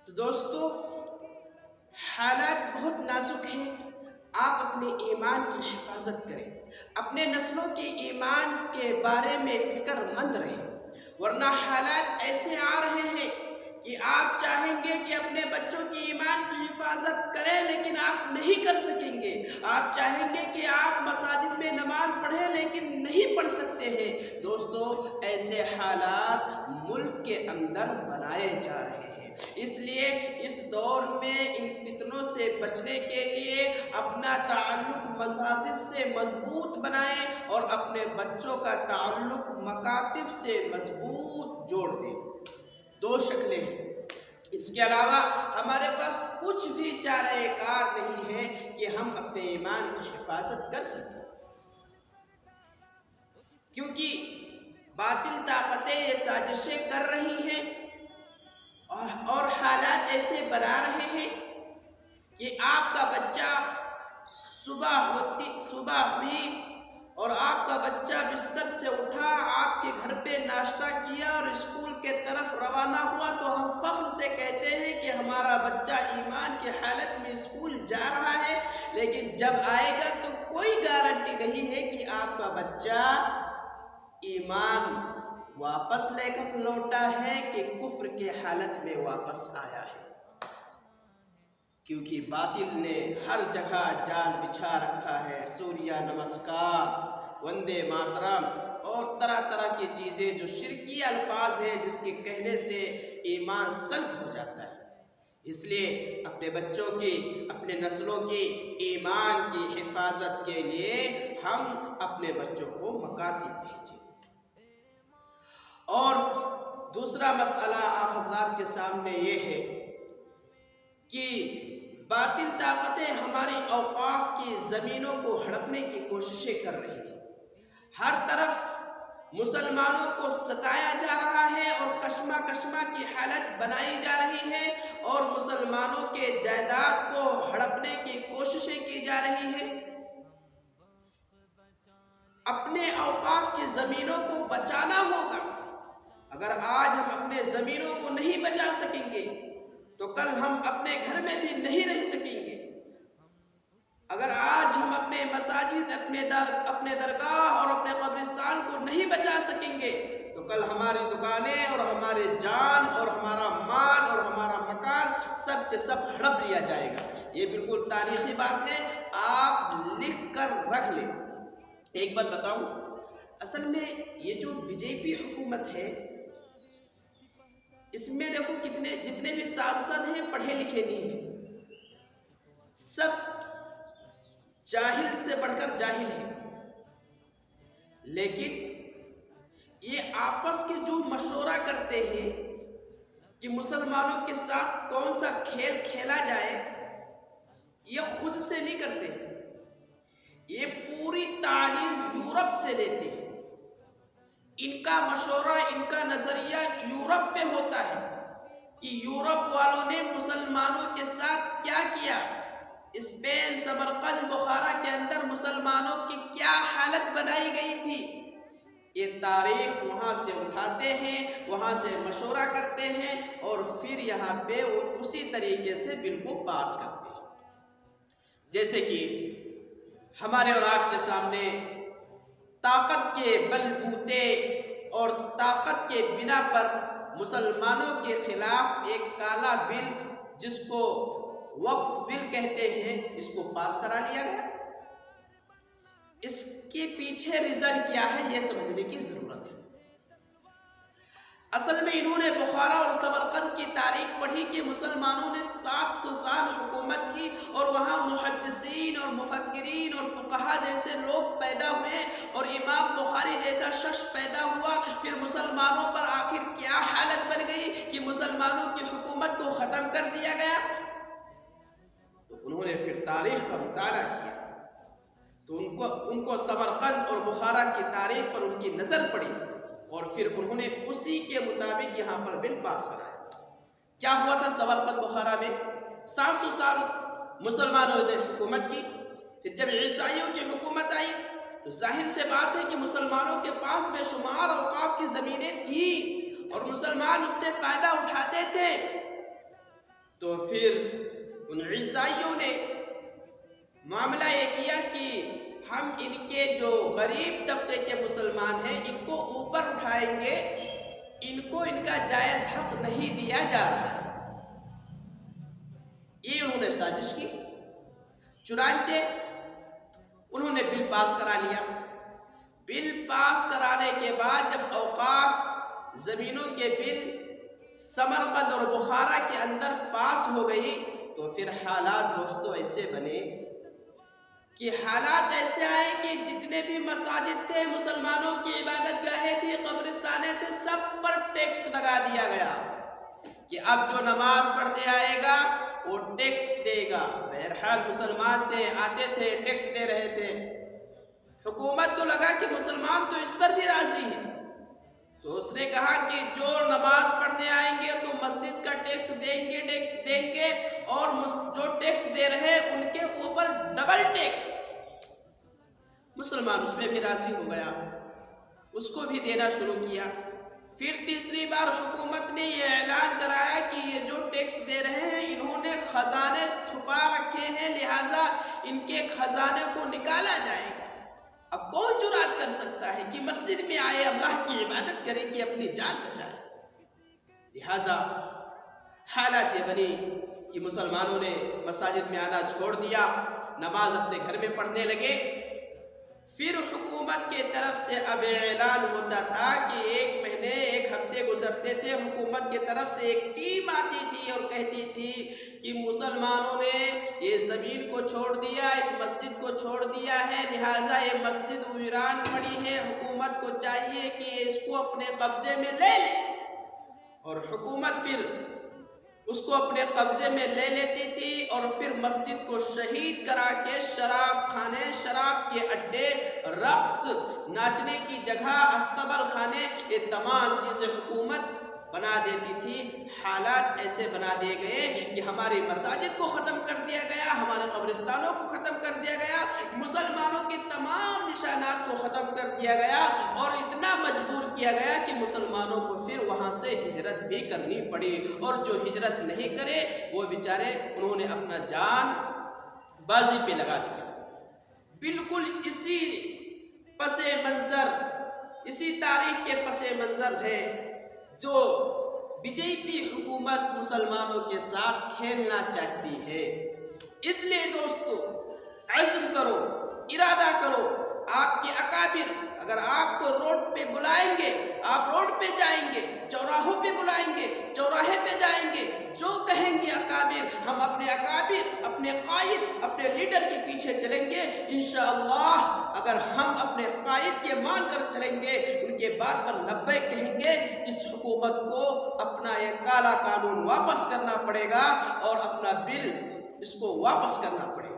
تو دوستو، حالات بہت نازک ہیں۔ آپ اپنے ایمان کی حفاظت کریں، اپنے نسلوں کے ایمان کے بارے میں فکر مند رہیں، ورنہ حالات ایسے آ رہے ہیں کہ آپ چاہیں گے کہ اپنے بچوں کی ایمان کی حفاظت کریں لیکن آپ نہیں کر سکیں گے۔ آپ چاہیں گے کہ آپ مساجد میں نماز پڑھیں لیکن نہیں پڑھ سکتے ہیں۔ دوستو، ایسے حالات ملک کے اندر بنائے جا رہے ہیں۔ اس لیے اس دور میں ان فتنوں سے بچنے کے لیے اپنا تعلق مساجد سے مضبوط بنائیں اور اپنے بچوں کا تعلق مکاتب سے مضبوط جوڑ دیں۔ دو شکلیں ہیں، اس کے علاوہ ہمارے پاس کچھ بھی چارہ کار نہیں ہے کہ ہم اپنے ایمان کی حفاظت کر سکیں، کیونکہ باطل طاقتیں یہ سازشیں کر رہی ہیں اور حالات ایسے بنا رہے ہیں کہ آپ کا بچہ صبح ہوئی اور آپ کا بچہ بستر سے اٹھا، آپ کے گھر پہ ناشتہ کیا اور اسکول کے طرف روانہ ہوا تو ہم فخر سے کہتے ہیں کہ ہمارا بچہ ایمان کی حالت میں اسکول جا رہا ہے، لیکن جب آئے گا تو کوئی گارنٹی نہیں ہے کہ آپ کا بچہ ایمان واپس لے کر لوٹا ہے کہ کفر کے حالت میں واپس آیا ہے، کیونکہ باطل نے ہر جگہ جال بچھا رکھا ہے۔ سوریہ نمسکار، وندے ماترم اور طرح طرح کی چیزیں جو شرکی الفاظ ہیں جس کے کہنے سے ایمان سلب ہو جاتا ہے۔ اس لیے اپنے بچوں کی، اپنے نسلوں کی ایمان کی حفاظت کے لیے ہم اپنے بچوں کو مکاتب بھیجیں۔ اور دوسرا مسئلہ آپ حضرات کے سامنے یہ ہے کہ باطل طاقتیں ہماری اوقاف کی زمینوں کو ہڑپنے کی کوششیں کر رہی ہیں۔ ہر طرف مسلمانوں کو ستایا جا رہا ہے اور کشمہ کی حالت بنائی جا رہی ہے اور مسلمانوں کے جائیداد کو ہڑپنے کی کوششیں کی جا رہی ہیں۔ اپنے اوقاف کی زمینوں کو بچانا ہوگا۔ اگر آج ہم اپنے زمینوں کو نہیں بچا سکیں گے تو کل ہم اپنے گھر میں بھی نہیں رہ سکیں گے۔ اگر آج ہم اپنے مساجد، اپنے درگاہ اور اپنے قبرستان کو نہیں بچا سکیں گے تو کل ہماری دکانیں اور ہمارے جان اور ہمارا مال اور ہمارا مکان سب کے سب ہڑپ لیا جائے گا۔ یہ بالکل تاریخی بات ہے، آپ لکھ کر رکھ لیں۔ ایک بات بتاؤں، اصل میں یہ جو بی جے پی حکومت ہے، اس میں دیکھو جتنے بھی سانسد ہیں پڑھے لکھے نہیں ہیں، سب جاہل سے بڑھ کر جاہل ہیں، لیکن یہ آپس کے جو مشورہ کرتے ہیں کہ مسلمانوں کے ساتھ کون سا کھیل کھیلا جائے، یہ خود سے نہیں کرتے، یہ پوری تعلیم یورپ سے لیتے ہیں۔ ان کا مشورہ، ان کا نظریہ یورپ پہ ہوتا ہے کہ یورپ والوں نے مسلمانوں کے ساتھ کیا کیا، اسپین، سمرقند، بخارا کے اندر مسلمانوں کی کیا حالت بنائی گئی تھی۔ یہ تاریخ وہاں سے اٹھاتے ہیں، وہاں سے مشورہ کرتے ہیں اور پھر یہاں پہ وہ اسی طریقے سے بل کو پاس کرتے ہیں۔ جیسے کہ ہمارے اور آپ کے سامنے طاقت کے بل بوتے اور طاقت کے بنا پر مسلمانوں کے خلاف ایک کالا بل، جس کو وقف بل کہتے ہیں، اس کو پاس کرا لیا گیا۔ اس کے پیچھے ریزن کیا ہے یہ سمجھنے کی ضرورت ہے۔ اصل میں انہوں نے بخارا اور سمرقند کی تاریخ پڑھی کہ مسلمانوں نے 700 سال حکومت کی اور وہاں محدثین اور مفکرین اور فقہا جیسے لوگ پیدا ہوئے اور امام بخاری جیسا شخص پیدا ہوا۔ پھر مسلمانوں پر آخر کیا حالت بن گئی کہ مسلمانوں کی حکومت کو ختم کر دیا گیا۔ تو انہوں نے پھر تاریخ کا مطالعہ کیا تو ان کو سمرقند اور بخارا کی تاریخ پر ان کی نظر پڑی اور پھر انہوں نے اسی کے مطابق یہاں پر بل پاس کرایا۔ کیا ہوا تھا سمرقند بخارا میں؟ 700 سال مسلمانوں نے حکومت کی، پھر جب عیسائیوں کی حکومت آئی تو ظاہر سے بات ہے کہ مسلمانوں کے پاس بے شمار اوقاف کی زمینیں تھیں اور مسلمان اس سے فائدہ اٹھاتے تھے۔ تو پھر ان عیسائیوں نے معاملہ یہ کیا کہ ہم ان کے جو غریب طبقے کے مسلمان ہیں ان کو اوپر اٹھائیں گے، ان کو ان کا جائز حق نہیں دیا جا رہا ہے۔ یہ انہوں نے سازش کی۔ چنانچہ انہوں نے بل پاس کرا لیا۔ بل پاس کرانے کے بعد جب اوقاف زمینوں کے بل سمرقند اور بخارا کے اندر پاس ہو گئی تو پھر حالات دوستو ایسے بنے کہ حالات ایسے آئے کہ جتنے بھی مساجد تھے، مسلمانوں کی عبادت گاہیں تھی، قبرستانیں تھے، سب پر ٹیکس لگا دیا گیا کہ اب جو نماز پڑھتے آئے گا وہ ٹیکس دے گا۔ بہرحال مسلمان تھے، آتے تھے، ٹیکس دے رہے تھے۔ حکومت کو لگا کہ مسلمان تو اس پر بھی راضی ہیں، تو اس نے کہا کہ جو نماز پڑھنے آئیں گے تو مسجد کا ٹیکس دیں گے اور جو ٹیکس دے رہے ان کے اوپر ڈبل ٹیکس۔ مسلمان اس میں بھی راضی ہو گیا، اس کو بھی دینا شروع کیا۔ پھر تیسری بار حکومت نے یہ اعلان کرایا کہ یہ جو ٹیکس دے رہے ہیں انہوں نے خزانے چھپا رکھے ہیں، لہٰذا ان کے خزانے کو نکالا جائے گا۔ اب کون جرات کر سکتا ہے کہ مسجد میں آئے، اللہ کی عبادت کرے کہ اپنی جان بچائے؟ لہٰذا حالات یہ بنی کہ مسلمانوں نے مساجد میں آنا چھوڑ دیا، نماز اپنے گھر میں پڑھنے لگے۔ پھر حکومت کے طرف سے اب اعلان ہوتا تھا کہ ایک مہینے، ایک ہفتے گزرتے تھے، حکومت کی طرف سے ایک ٹیم آتی تھی اور کہتی تھی کہ مسلمانوں نے یہ زمین کو چھوڑ دیا، اس مسجد کو چھوڑ دیا ہے، لہٰذا یہ مسجد ویران پڑی ہے، حکومت کو چاہیے کہ اس کو اپنے قبضے میں لے لے۔ اور حکومت پھر اس کو اپنے قبضے میں لے لیتی تھی اور پھر مسجد کو شہید کرا کے شراب خانے، شراب کے اڈے، رقص، ناچنے کی جگہ، استبل خانے، یہ تمام چیزیں حکومت بنا دیتی تھی۔ حالات ایسے بنا دیے گئے کہ ہماری مساجد کو ختم کر دیا گیا، ہمارے قبرستانوں کو ختم کر دیا گیا، مسلمانوں کے تمام نشانات کو ختم کر دیا گیا اور اتنا مجبور کیا گیا کہ مسلمانوں کو پھر وہاں سے ہجرت بھی کرنی پڑی۔ اور جو ہجرت نہیں کرے وہ بیچارے انہوں نے اپنا جان بازی پہ لگا دیا۔ بالکل اسی پس منظر، اسی تاریخ کے پس منظر ہے جو بی جے پی حکومت مسلمانوں کے ساتھ کھیلنا چاہتی ہے۔ اس لیے دوستو عزم کرو، ارادہ کرو، آپ کے اکابر اگر آپ کو روڈ پہ بلائیں گے آپ روڈ پہ جائیں گے، چوراہوں پہ بلائیں گے چوراہے پہ جائیں گے، جو کہیں گے اکابر، ہم اپنے اکابر، اپنے قائد، اپنے لیڈر کے پیچھے چلیں گے انشاءاللہ۔ اگر ہم اپنے قائد کے مان کر چلیں گے، ان کے بات پر لبیک کہیں گے، اس حکومت کو اپنا یہ کالا قانون واپس کرنا پڑے گا اور اپنا بل اس کو واپس کرنا پڑے گا۔